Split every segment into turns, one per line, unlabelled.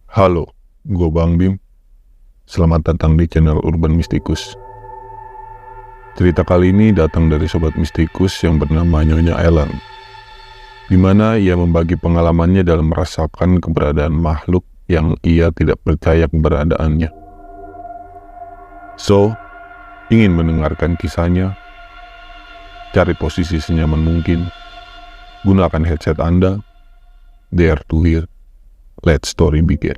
Halo, gue Bang Bim. Selamat datang di channel Urban Mystikus. Cerita kali ini datang dari sobat mistikus yang bernama Nyonya Ellen, di mana ia membagi pengalamannya dalam merasakan keberadaan makhluk yang ia tidak percaya keberadaannya. So, ingin mendengarkan kisahnya? Cari posisi senyaman mungkin, gunakan headset Anda, dare to hear, let story begin.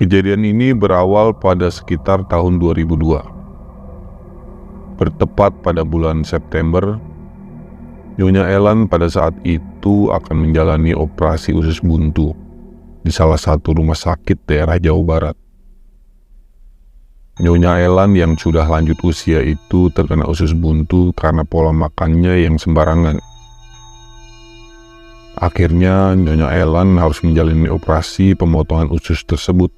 Kejadian ini berawal pada sekitar tahun 2002. Bertepat pada bulan September, Nyonya Ellen pada saat itu akan menjalani operasi usus buntu di salah satu rumah sakit daerah Jawa Barat. Nyonya Ellen yang sudah lanjut usia itu terkena usus buntu karena pola makannya yang sembarangan. Akhirnya Nyonya Ellen harus menjalani operasi pemotongan usus tersebut.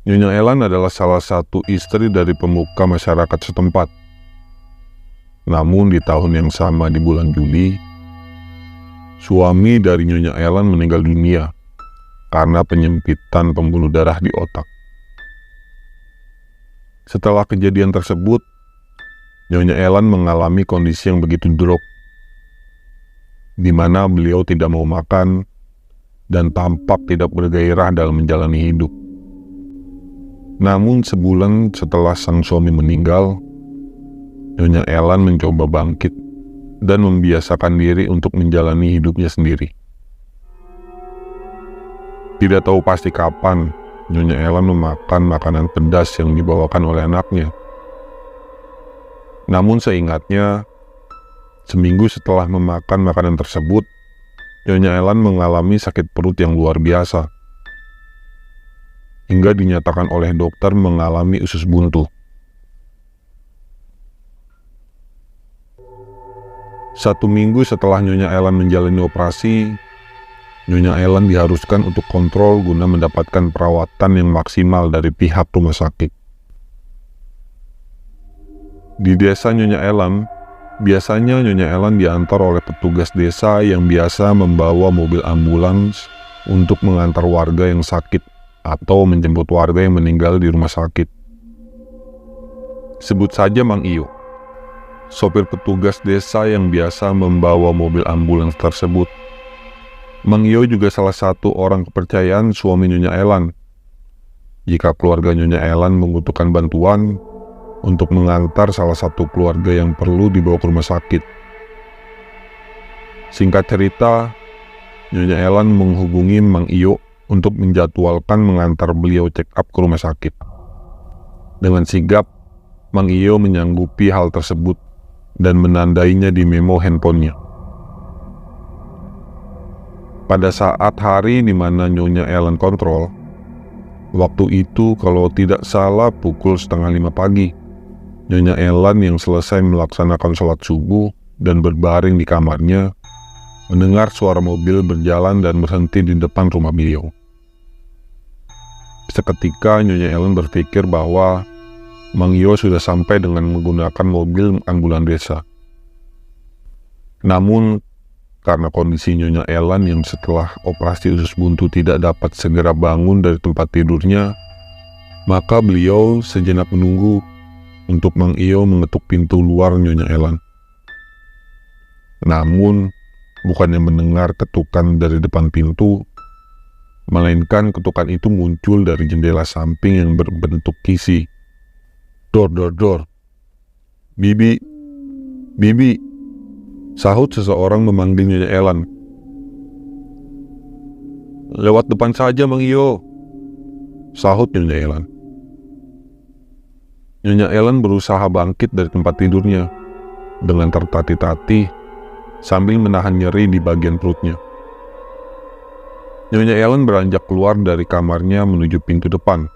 Nyonya Ellen adalah salah satu istri dari pemuka masyarakat setempat. Namun di tahun yang sama di bulan Juli, suami dari Nyonya Ellen meninggal dunia karena penyempitan pembuluh darah di otak. Setelah kejadian tersebut, Nyonya Ellen mengalami kondisi yang begitu drop, di mana beliau tidak mau makan dan tampak tidak bergairah dalam menjalani hidup. Namun sebulan setelah sang suami meninggal, Nyonya Ellen mencoba bangkit dan membiasakan diri untuk menjalani hidupnya sendiri. Tidak tahu pasti kapan Nyonya Ellen memakan makanan pedas yang dibawakan oleh anaknya. Namun seingatnya, seminggu setelah memakan makanan tersebut, Nyonya Ellen mengalami sakit perut yang luar biasa, hingga dinyatakan oleh dokter mengalami usus buntu. Satu minggu setelah Nyonya Ellen menjalani operasi, Nyonya Ellen diharuskan untuk kontrol guna mendapatkan perawatan yang maksimal dari pihak rumah sakit. Di desa Nyonya Ellen, biasanya Nyonya Ellen diantar oleh petugas desa yang biasa membawa mobil ambulans untuk mengantar warga yang sakit atau menjemput warga yang meninggal di rumah sakit. Sebut saja Mang Iyo, sopir petugas desa yang biasa membawa mobil ambulans tersebut. Mang Iyo juga salah satu orang kepercayaan suami Nyonya Ellen. Jika keluarga Nyonya Ellen membutuhkan bantuan untuk mengantar salah satu keluarga yang perlu dibawa ke rumah sakit. Singkat cerita, Nyonya Ellen menghubungi Mang Iyo untuk menjadwalkan mengantar beliau check up ke rumah sakit. Dengan sigap, Mang Iyo menyanggupi hal tersebut dan menandainya di memo handphonenya. Pada saat hari di mana Nyonya Ellen kontrol, waktu itu kalau tidak salah pukul 4:30 pagi, Nyonya Ellen yang selesai melaksanakan sholat subuh dan berbaring di kamarnya, mendengar suara mobil berjalan dan berhenti di depan rumah beliau. Seketika Nyonya Ellen berpikir bahwa Mang Iyo sudah sampai dengan menggunakan mobil ambulan desa. Namun karena kondisi Nyonya Ellen yang setelah operasi usus buntu tidak dapat segera bangun dari tempat tidurnya, maka beliau sejenak menunggu untuk Mang Iyo mengetuk pintu luar Nyonya Ellen. Namun bukannya mendengar ketukan dari depan pintu, melainkan ketukan itu muncul dari jendela samping yang berbentuk kisi. Dor, dor, dor. Bibi, Bibi, sahut seseorang memanggil Nyonya Ellen. Lewat depan saja, Mang Iyo, sahut Nyonya Ellen. Nyonya Ellen berusaha bangkit dari tempat tidurnya dengan tertatih-tatih sambil menahan nyeri di bagian perutnya. Nyonya Ellen beranjak keluar dari kamarnya menuju pintu depan.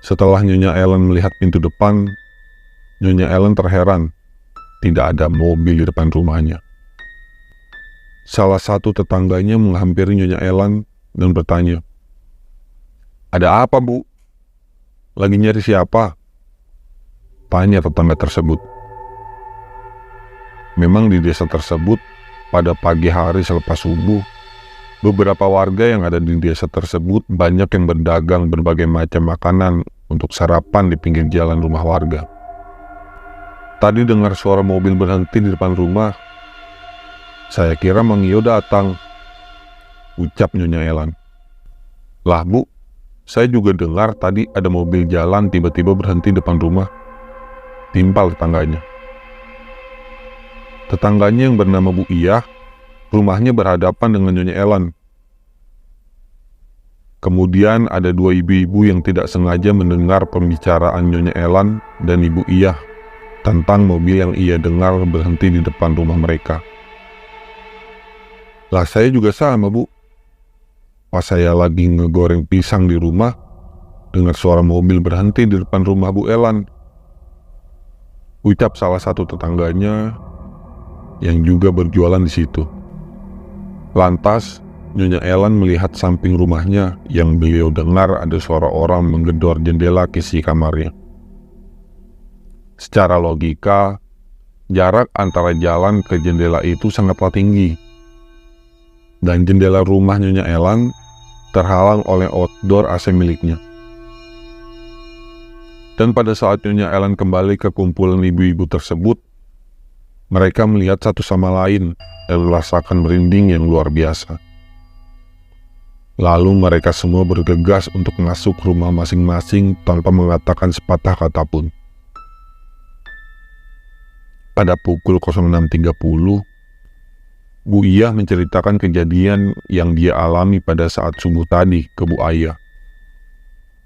Setelah Nyonya Ellen melihat pintu depan, Nyonya Ellen terheran tidak ada mobil di depan rumahnya. Salah satu tetangganya menghampiri Nyonya Ellen dan bertanya, "Ada apa, Bu? Lagi nyari siapa?" tanya tetangga tersebut. Memang di desa tersebut, pada pagi hari selepas subuh, beberapa warga yang ada di desa tersebut banyak yang berdagang berbagai macam makanan untuk sarapan di pinggir jalan rumah warga. Tadi dengar suara mobil berhenti di depan rumah. Saya kira Mang Iyo datang, ucap Nyonya Ellen. Lah Bu, saya juga dengar tadi ada mobil jalan tiba-tiba berhenti depan rumah, timpal tetangganya. Tetangganya yang bernama Bu Iyah, rumahnya berhadapan dengan Nyonya Ellen. Kemudian ada dua ibu-ibu yang tidak sengaja mendengar pembicaraan Nyonya Ellen dan Ibu Iyah tentang mobil yang ia dengar berhenti di depan rumah mereka. Lah saya juga sama, Bu. Pas saya lagi ngegoreng pisang di rumah, dengar suara mobil berhenti di depan rumah Bu Ellen, ucap salah satu tetangganya yang juga berjualan di situ. Lantas, Nyonya Ellen melihat samping rumahnya yang beliau dengar ada suara orang menggedor jendela kisi kamarnya. Secara logika, jarak antara jalan ke jendela itu sangatlah tinggi. Dan jendela rumah Nyonya Ellen terhalang oleh outdoor AC miliknya. Dan pada saat Nyonya Ellen kembali ke kumpulan ibu-ibu tersebut, mereka melihat satu sama lain dan merasakan merinding yang luar biasa. Lalu mereka semua bergegas untuk masuk rumah masing-masing tanpa mengatakan sepatah kata pun. Pada pukul 06.30, Bu Iyah menceritakan kejadian yang dia alami pada saat subuh tadi ke Bu Ayah,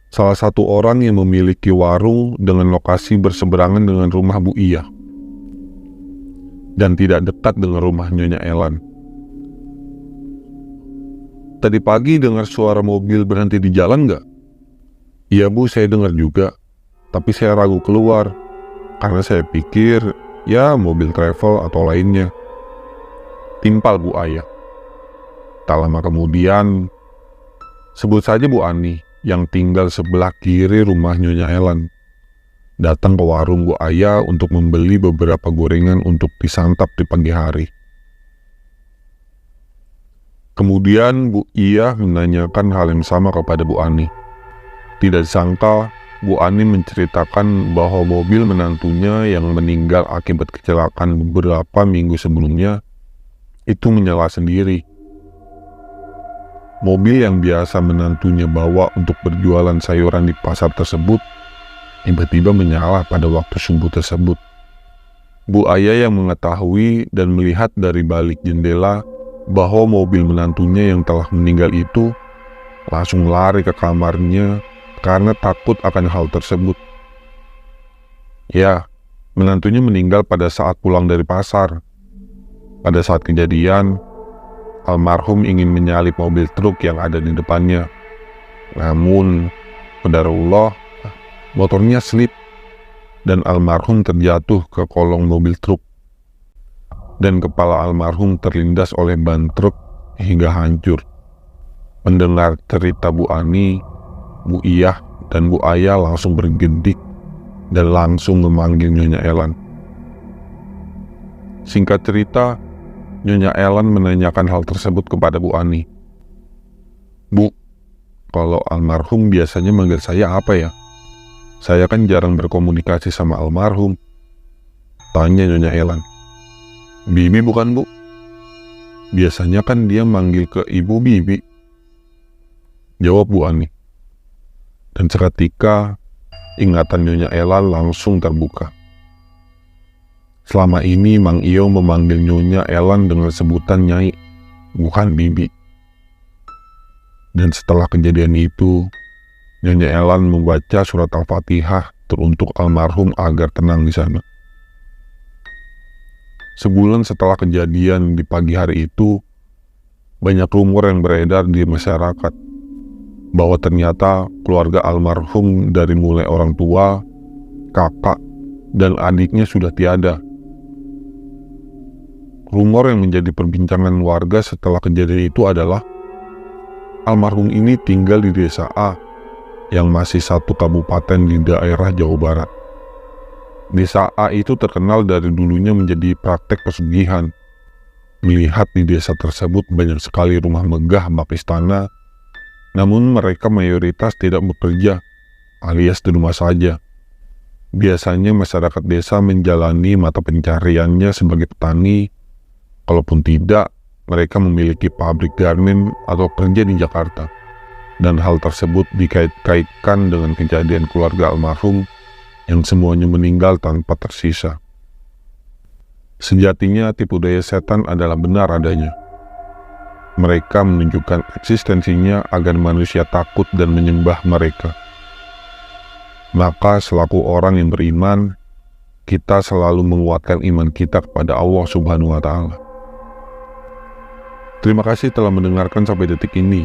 salah satu orang yang memiliki warung dengan lokasi berseberangan dengan rumah Bu Iyah dan tidak dekat dengan rumah Nyonya Ellen. Tadi pagi dengar suara mobil berhenti di jalan nggak? Iya Bu, saya dengar juga, tapi saya ragu keluar karena saya pikir ya mobil travel atau lainnya, timpal Bu Ayah. Tak lama kemudian, sebut saja Bu Ani yang tinggal sebelah kiri rumah Nyonya Ellen, datang ke warung Bu Ayah untuk membeli beberapa gorengan untuk disantap di pagi hari. Kemudian Bu Iyah menanyakan hal yang sama kepada Bu Ani. Tidak disangka, Bu Ani menceritakan bahwa mobil menantunya yang meninggal akibat kecelakaan beberapa minggu sebelumnya itu menyala sendiri. Mobil yang biasa menantunya bawa untuk berjualan sayuran di pasar tersebut tiba-tiba menyala pada waktu subuh tersebut. Bu Ayah yang mengetahui dan melihat dari balik jendela bahwa mobil menantunya yang telah meninggal itu langsung lari ke kamarnya karena takut akan hal tersebut. Ya, menantunya meninggal pada saat pulang dari pasar. Pada saat kejadian, almarhum ingin menyalip mobil truk yang ada di depannya. Namun, qadarullah, motornya slip dan almarhum terjatuh ke kolong mobil truk. Dan kepala almarhum terlindas oleh ban truk hingga hancur. Mendengar cerita Bu Ani, Bu Iyah dan Bu Ayah langsung bergedik dan langsung memanggil Nyonya Ellen. Singkat cerita, Nyonya Ellen menanyakan hal tersebut kepada Bu Ani. Bu, kalau almarhum biasanya manggil saya apa ya? Saya kan jarang berkomunikasi sama almarhum, tanya Nyonya Ellen. Bibi bukan Bu? Biasanya kan dia manggil ke Ibu Bibi, jawab Bu Ani. Dan seketika ingatan Nyonya Elan langsung terbuka. Selama ini Mang Iyo memanggil Nyonya Elan dengan sebutan Nyai, bukan Bibi. Dan setelah kejadian itu, Nyonya Elan membaca surat Al-Fatihah teruntuk almarhum agar tenang di sana. Sebulan setelah kejadian di pagi hari itu, banyak rumor yang beredar di masyarakat bahwa ternyata keluarga almarhum dari mulai orang tua, kakak, dan adiknya sudah tiada. Rumor yang menjadi perbincangan warga setelah kejadian itu adalah almarhum ini tinggal di desa A yang masih satu kabupaten di daerah Jawa Barat. Desa A itu terkenal dari dulunya menjadi praktek pesugihan. Melihat di desa tersebut banyak sekali rumah megah bak istana, namun mereka mayoritas tidak bekerja, alias di rumah saja. Biasanya masyarakat desa menjalani mata pencariannya sebagai petani, kalaupun tidak, mereka memiliki pabrik garmen atau kerja di Jakarta. Dan hal tersebut dikait-kaitkan dengan kejadian keluarga almarhum yang semuanya meninggal tanpa tersisa. Sejatinya tipu daya setan adalah benar adanya. Mereka menunjukkan eksistensinya agar manusia takut dan menyembah mereka. Maka selaku orang yang beriman, kita selalu menguatkan iman kita kepada Allah Subhanahu wa Ta'ala. Terima kasih telah mendengarkan sampai detik ini.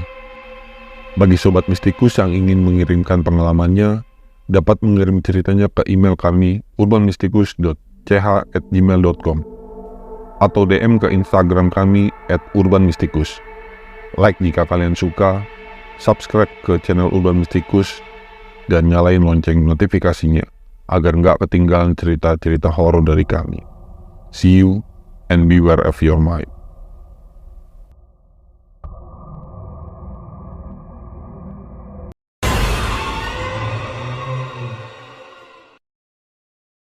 Bagi Sobat Mistikus yang ingin mengirimkan pengalamannya, dapat mengirim ceritanya ke email kami urbanmistikus.ch@gmail.com atau DM ke Instagram kami @urbanmistikus. Like jika kalian suka, subscribe ke channel Urban Mistikus, dan nyalain lonceng notifikasinya agar nggak ketinggalan cerita-cerita horor dari kami. See you and beware of your mind.